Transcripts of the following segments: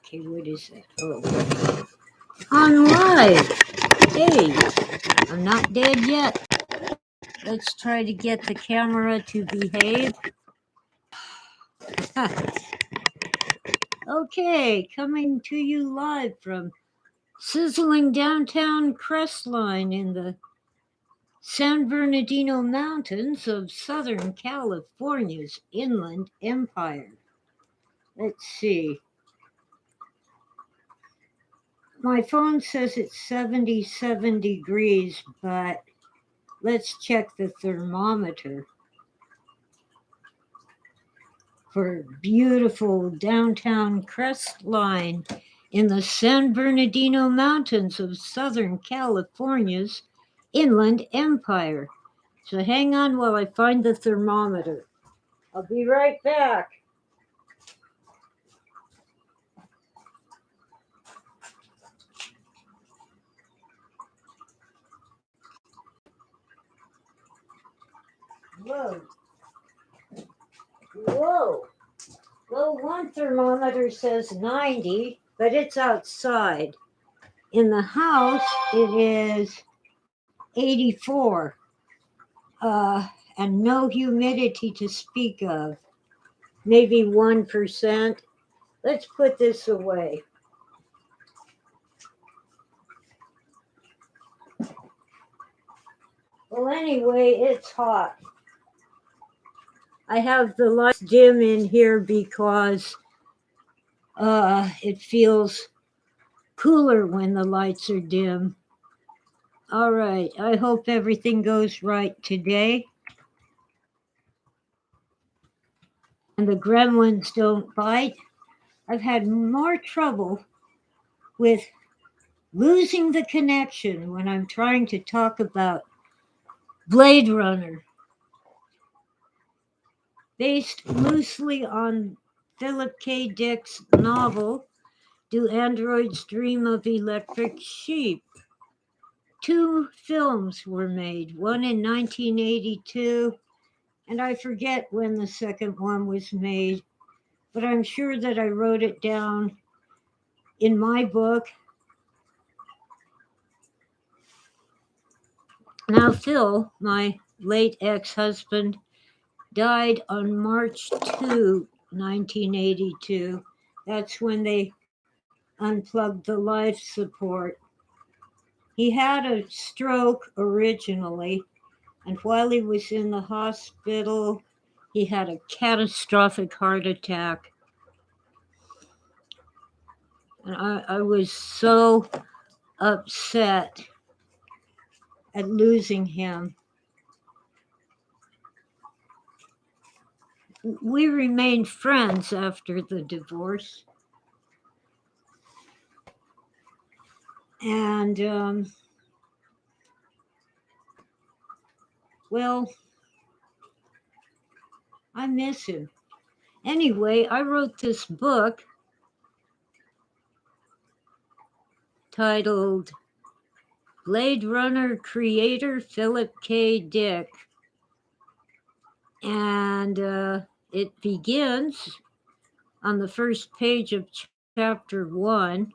Okay, what is that? Oh, on live. Hey, I'm not dead yet. Let's try to get the camera to behave. Okay, coming to you live from sizzling downtown Crestline in the San Bernardino Mountains of Southern California's Inland Empire. Let's see. My phone says it's 77 degrees, but let's check the thermometer for beautiful downtown Crestline in the San Bernardino Mountains of Southern California's Inland Empire. So hang on while I find the thermometer. I'll be right back. Whoa. Whoa. Well, one thermometer says 90, but it's outside. In the house, it is 84. And no humidity to speak of. Maybe 1%. Let's put this away. Well, anyway, it's hot. I have the lights dim in here because it feels cooler when the lights are dim. All right, I hope everything goes right today. And the gremlins don't bite. I've had more trouble with losing the connection when I'm trying to talk about Bladerunner. Based loosely on Philip K. Dick's novel, Do Androids Dream of Electric Sheep? 2 films were made, one in 1982, and I forget when the second one was made, but I'm sure that I wrote it down in my book. Now, Phil, my late ex-husband, died on March 2, 1982. That's when they unplugged the life support. He had a stroke originally, and while he was in the hospital, he had a catastrophic heart attack. And I was so upset at losing him. We remained friends after the divorce. And, well, I miss him. Anyway, I wrote this book titled Bladerunner creator Philip K. Dick. And it begins on the first page of chapter 1.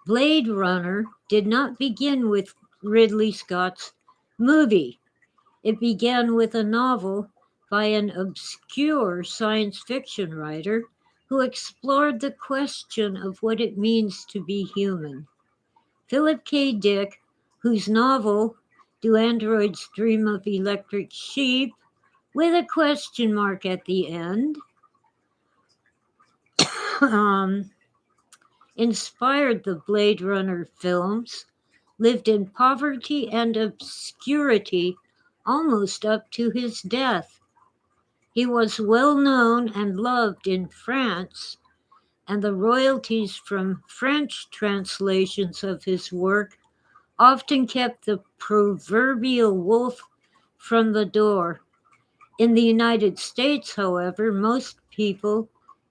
Blade Runner did not begin with Ridley Scott's movie. It began with a novel by an obscure science fiction writer who explored the question of what it means to be human. Philip K. Dick, whose novel, Do Androids Dream of Electric Sheep, with a question mark at the end, inspired the Blade Runner films, lived in poverty and obscurity almost up to his death. He was well known and loved in France, and the royalties from French translations of his work often kept the proverbial wolf from the door. In the United States, however, most people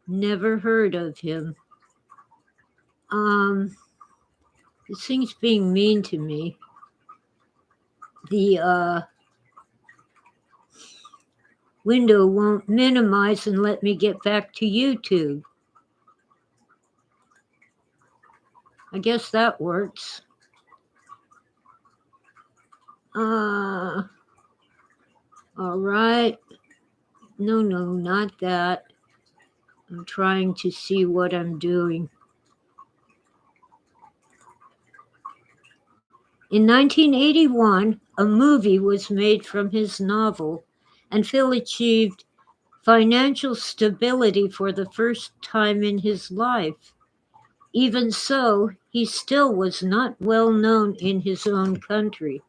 never heard of him. This thing's being mean to me. The window won't minimize and let me get back to YouTube. I guess that works. All right. No, not that. I'm trying to see what I'm doing. In 1981, a movie was made from his novel, and Phil achieved financial stability for the first time in his life. Even so, he still was not well known in his own country.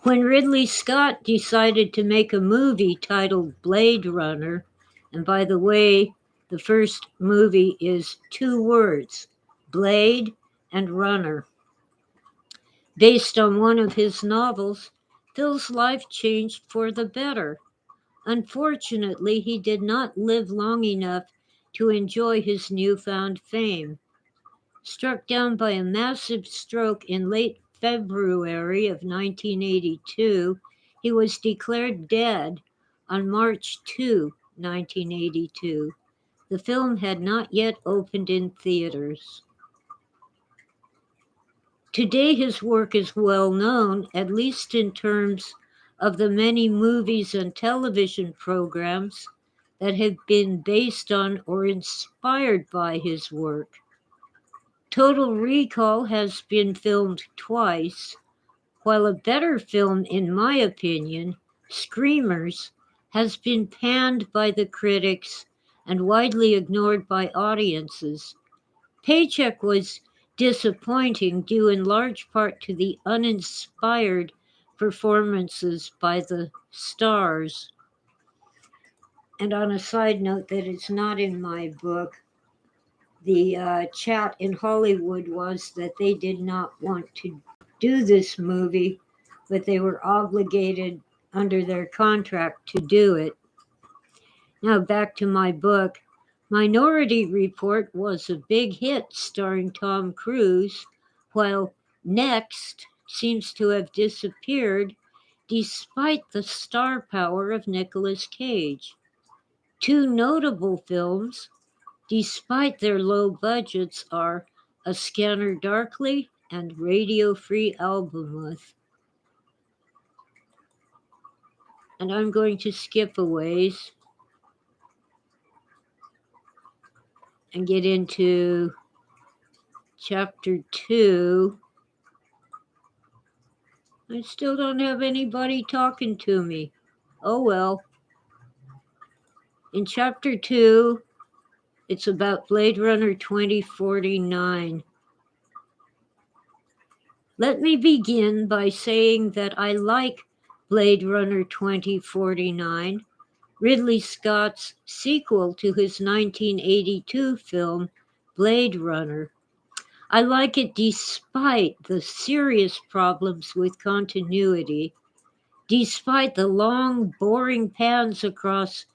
When Ridley Scott decided to make a movie titled Blade Runner, and by the way, the first movie is 2 words, Blade and Runner, based on one of his novels, Phil's life changed for the better. Unfortunately, he did not live long enough to enjoy his newfound fame. Struck down by a massive stroke in late February of 1982, he was declared dead on March 2, 1982. The film had not yet opened in theaters. Today, his work is well known, at least in terms of the many movies and television programs that have been based on or inspired by his work. Total Recall has been filmed twice, while a better film, in my opinion, Screamers, has been panned by the critics and widely ignored by audiences. Paycheck was disappointing due in large part to the uninspired performances by the stars. And on a side note that it's not in my book, the chat in Hollywood was that they did not want to do this movie, but they were obligated under their contract to do it. Now back to my book. Minority Report was a big hit starring Tom Cruise, while Next seems to have disappeared despite the star power of Nicolas Cage. Two notable films, despite their low budgets, are A Scanner Darkly and Radio Free Albemuth. And I'm going to skip a ways and get into chapter 2. I still don't have anybody talking to me. Oh well. In chapter 2, it's about Blade Runner 2049. Let me begin by saying that I like Blade Runner 2049, Ridley Scott's sequel to his 1982 film, Blade Runner. I like it despite the serious problems with continuity, despite the long, boring pans across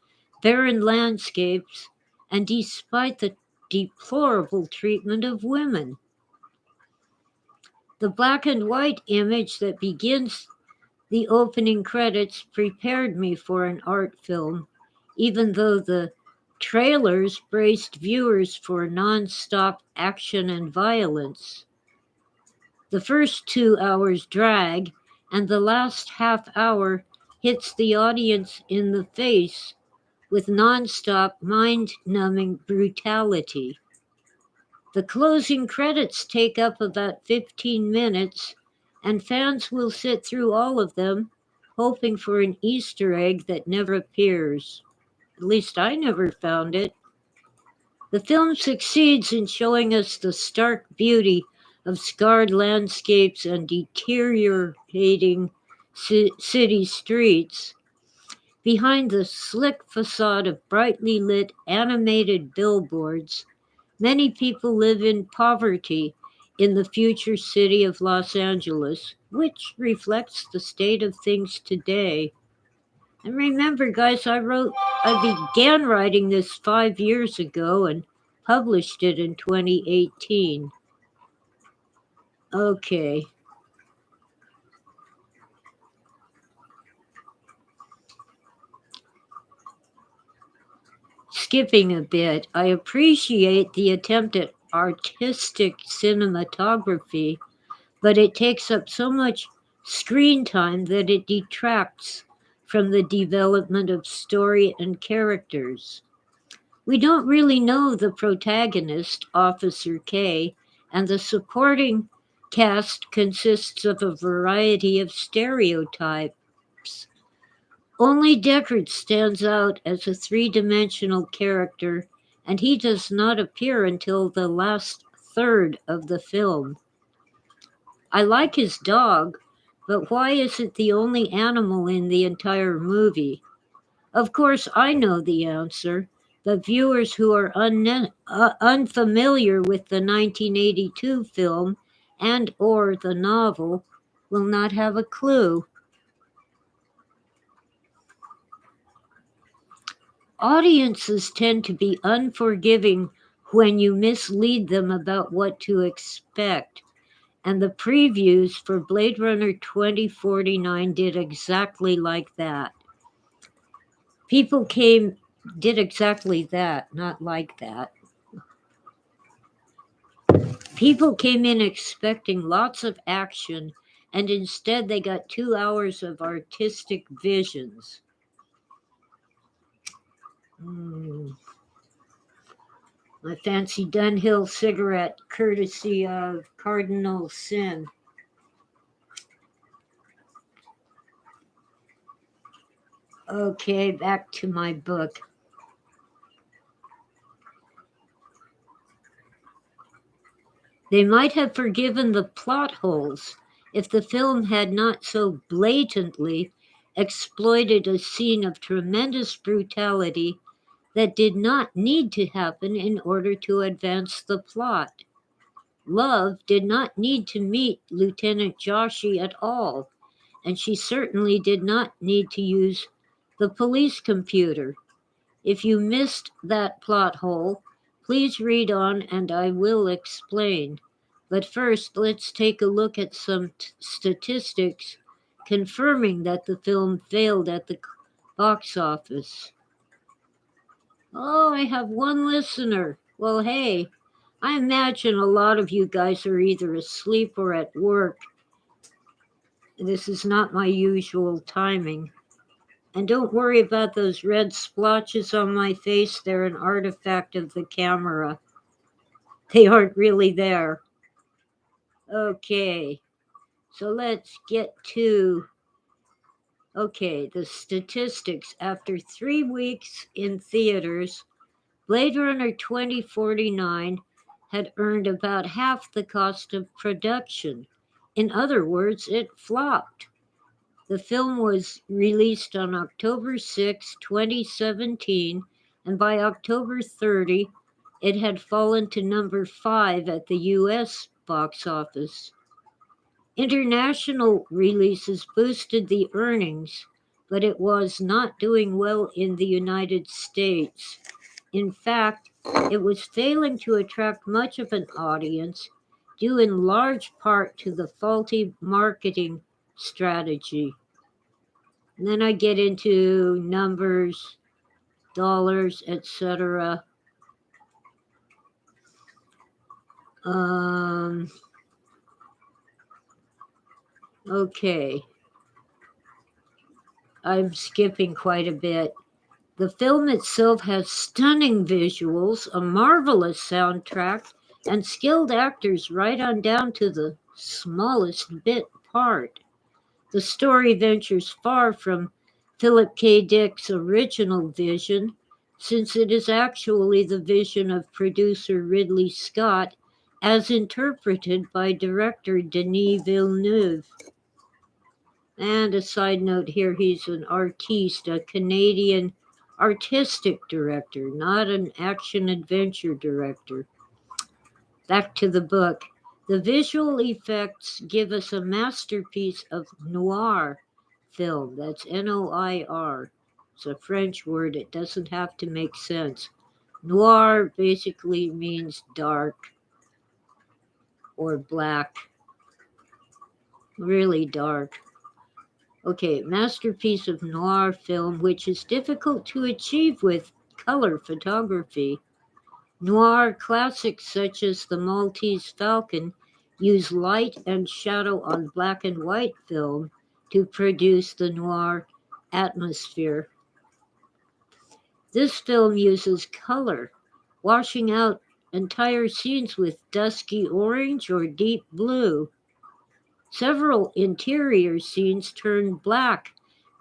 barren landscapes, and despite the deplorable treatment of women. The black and white image that begins the opening credits prepared me for an art film, even though the trailers braced viewers for non-stop action and violence. The first 2 hours drag, and the last half hour hits the audience in the face with non-stop, mind-numbing brutality. The closing credits take up about 15 minutes, and fans will sit through all of them, hoping for an Easter egg that never appears. At least I never found it. The film succeeds in showing us the stark beauty of scarred landscapes and deteriorating city streets. Behind the slick facade of brightly lit animated billboards, many people live in poverty in the future city of Los Angeles, which reflects the state of things today. And remember, guys, I began writing this 5 years ago and published it in 2018. Okay. skipping a bit, I appreciate the attempt at artistic cinematography, but it takes up so much screen time that it detracts from the development of story and characters. We don't really know the protagonist, Officer K, and the supporting cast consists of a variety of stereotypes. Only Deckard stands out as a three-dimensional character, and he does not appear until the last third of the film. I like his dog, but why is it the only animal in the entire movie? Of course, I know the answer, but viewers who are unfamiliar with the 1982 film and or the novel will not have a clue. Audiences tend to be unforgiving when you mislead them about what to expect, and the previews for Blade Runner 2049 did exactly like that. People came did exactly that, not like that. People came in expecting lots of action, and instead they got 2 hours of artistic visions. My fancy Dunhill cigarette, courtesy of Cardinal Sin. Okay, back to my book. They might have forgiven the plot holes if the film had not so blatantly exploited a scene of tremendous brutality that did not need to happen in order to advance the plot. Love did not need to meet Lieutenant Joshi at all, and she certainly did not need to use the police computer. If you missed that plot hole, please read on and I will explain. But first, let's take a look at some statistics confirming that the film failed at the box office. Oh, I have one listener. Well, hey, I imagine a lot of you guys are either asleep or at work. This is not my usual timing. And don't worry about those red splotches on my face. They're an artifact of the camera. They aren't really there. Okay, so let's get to the statistics. After 3 weeks in theaters, Blade Runner 2049 had earned about half the cost of production. In other words, it flopped. The film was released on October 6, 2017, and by October 30, it had fallen to number 5 at the US box office. International releases boosted the earnings, but it was not doing well in the United States. In fact, it was failing to attract much of an audience, due in large part to the faulty marketing strategy. And then I get into numbers, dollars, etc. Okay, I'm skipping quite a bit. The film itself has stunning visuals, a marvelous soundtrack, and skilled actors right on down to the smallest bit part. The story ventures far from Philip K. Dick's original vision, since it is actually the vision of producer Ridley Scott as interpreted by director Denis Villeneuve. And a side note here, he's an artiste, a Canadian artistic director, not an action adventure director. Back to the book. The visual effects give us a masterpiece of noir film. That's Noir. It's a French word. It doesn't have to make sense. Noir basically means dark or black, really dark. Okay, masterpiece of noir film, which is difficult to achieve with color photography. Noir classics such as The Maltese Falcon use light and shadow on black and white film to produce the noir atmosphere. This film uses color, washing out entire scenes with dusky orange or deep blue. Several interior scenes turn black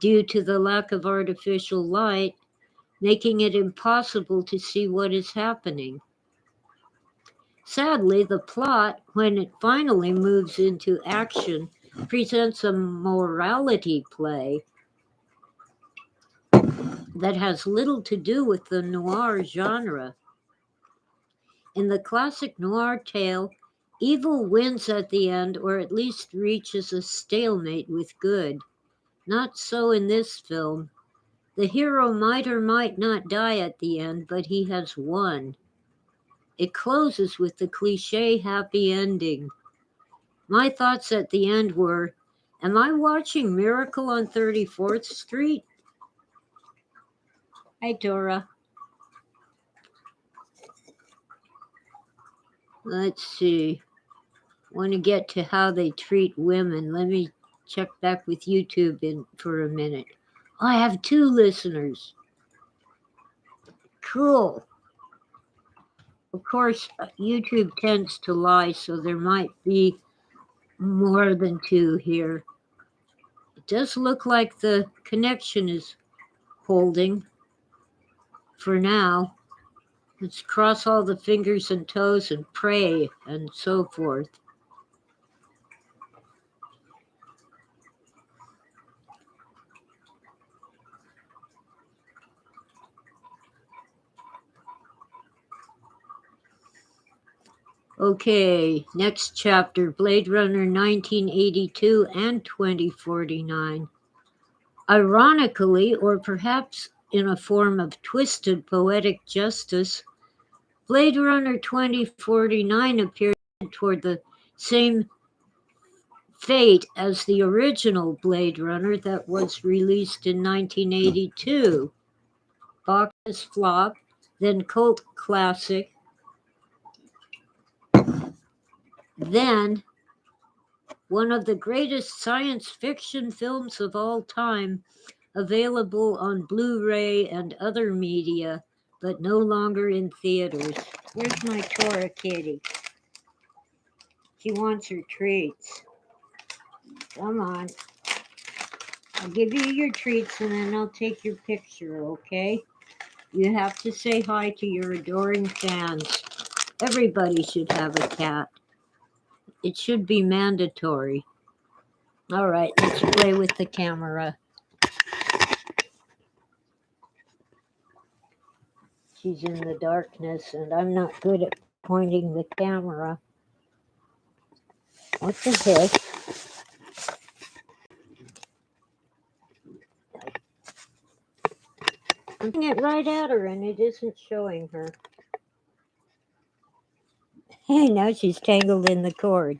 due to the lack of artificial light, making it impossible to see what is happening. Sadly, the plot, when it finally moves into action, presents a morality play that has little to do with the noir genre. In the classic noir tale, evil wins at the end or at least reaches a stalemate with good. Not so in this film. The hero might or might not die at the end, but he has won. It closes with the cliche happy ending. My thoughts at the end were, am I watching Miracle on 34th Street? Hi, Dora. Let's see. Want to get to how they treat women. Let me check back with YouTube for a minute. I have 2 listeners. Cool. Of course, YouTube tends to lie, so there might be more than 2 here. It does look like the connection is holding for now. Let's cross all the fingers and toes and pray and so forth. Okay, next chapter, Blade Runner 1982 and 2049. Ironically, or perhaps in a form of twisted poetic justice, Blade Runner 2049 appears toward the same fate as the original Blade Runner that was released in 1982. Box office flop, then cult classic, then one of the greatest science fiction films of all time, available on Blu-ray and other media, but no longer in theaters. Where's my Tora kitty? She wants her treats. Come on. I'll give you your treats and then I'll take your picture, okay? You have to say hi to your adoring fans. Everybody should have a cat. It should be mandatory. All right, let's play with the camera. She's in the darkness and I'm not good at pointing the camera. What the heck? I'm pointing it right at her and it isn't showing her. Hey, now she's tangled in the cord.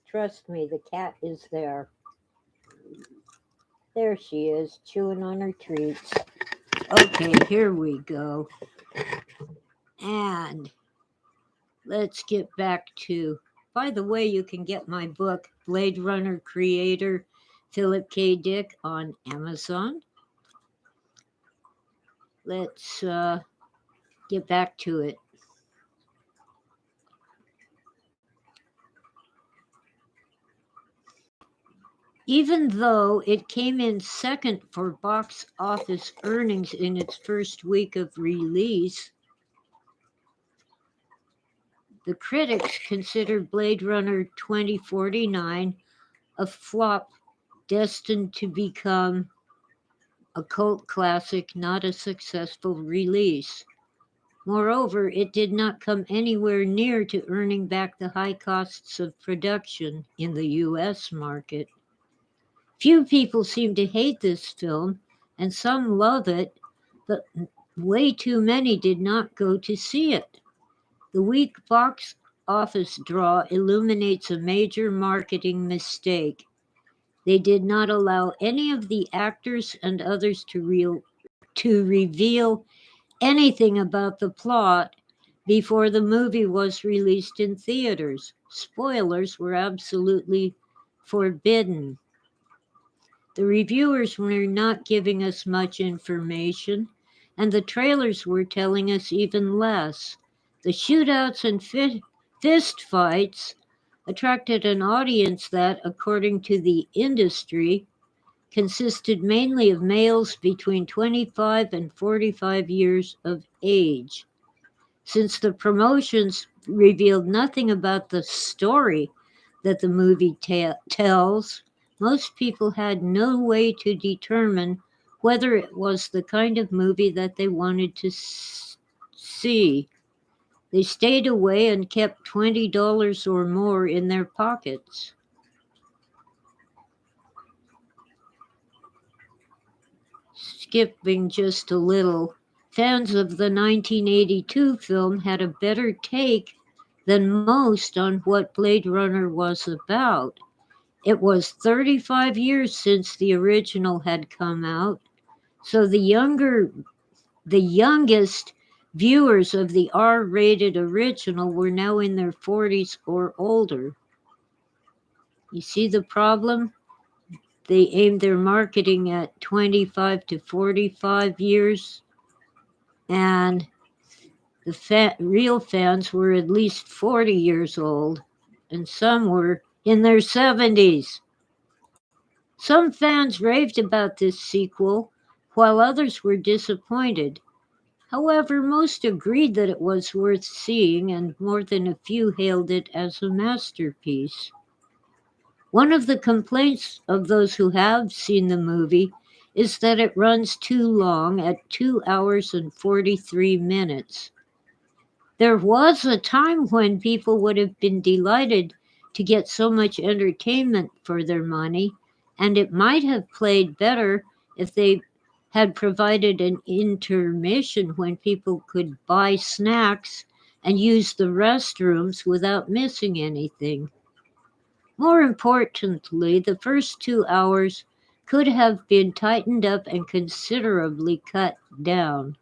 Trust me, the cat is there. There she is, chewing on her treats. Okay, here we go. And let's get back to, by the way, you can get my book, Blade Runner creator Philip K. Dick, on Amazon. Let's get back to it. Even though it came in second for box office earnings in its first week of release, the critics considered Blade Runner 2049 a flop destined to become a cult classic, not a successful release. Moreover, it did not come anywhere near to earning back the high costs of production in the US market. Few people seem to hate this film, and some love it, but way too many did not go to see it. The weak box office draw illuminates a major marketing mistake. They did not allow any of the actors and others to to reveal anything about the plot before the movie was released in theaters. Spoilers were absolutely forbidden. The reviewers were not giving us much information, and the trailers were telling us even less. The shootouts and fist fights attracted an audience that, according to the industry, consisted mainly of males between 25 and 45 years of age. Since the promotions revealed nothing about the story that the movie tells, most people had no way to determine whether it was the kind of movie that they wanted to see. They stayed away and kept $20 or more in their pockets. Skipping just a little, fans of the 1982 film had a better take than most on what Blade Runner was about. It was 35 years since the original had come out, so the youngest viewers of the R-rated original were now in their 40s or older. You see the problem? They aimed their marketing at 25 to 45 years, and the real fans were at least 40 years old, and some were in their 70s. Some fans raved about this sequel, while others were disappointed. However, most agreed that it was worth seeing, and more than a few hailed it as a masterpiece. One of the complaints of those who have seen the movie is that it runs too long at 2 hours and 43 minutes. There was a time when people would have been delighted to get so much entertainment for their money, and it might have played better if they had provided an intermission when people could buy snacks and use the restrooms without missing anything. More importantly, the first 2 hours could have been tightened up and considerably cut down.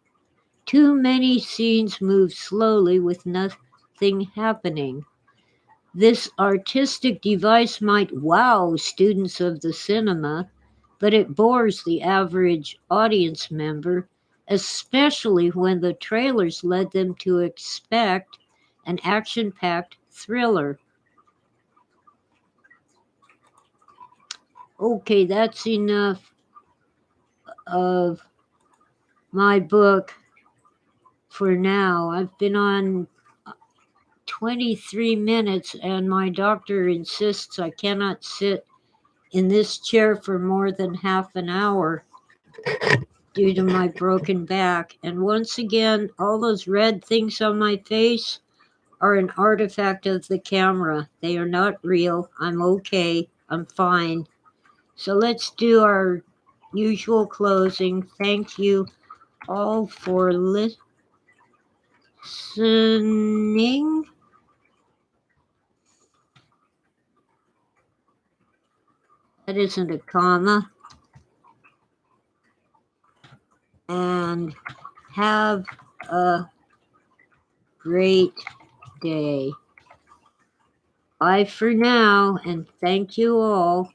Too many scenes move slowly with nothing happening. This artistic device might wow students of the cinema, but it bores the average audience member, especially when the trailers led them to expect an action packed thriller. Okay, that's enough of my book for now. I've been on 23 minutes, and my doctor insists I cannot sit in this chair for more than half an hour due to my broken back. And once again, all those red things on my face are an artifact of the camera. They are not real. I'm okay. I'm fine. So let's do our usual closing. Thank you all for listening. That isn't a comma. And have a great day. Bye for now, and thank you all.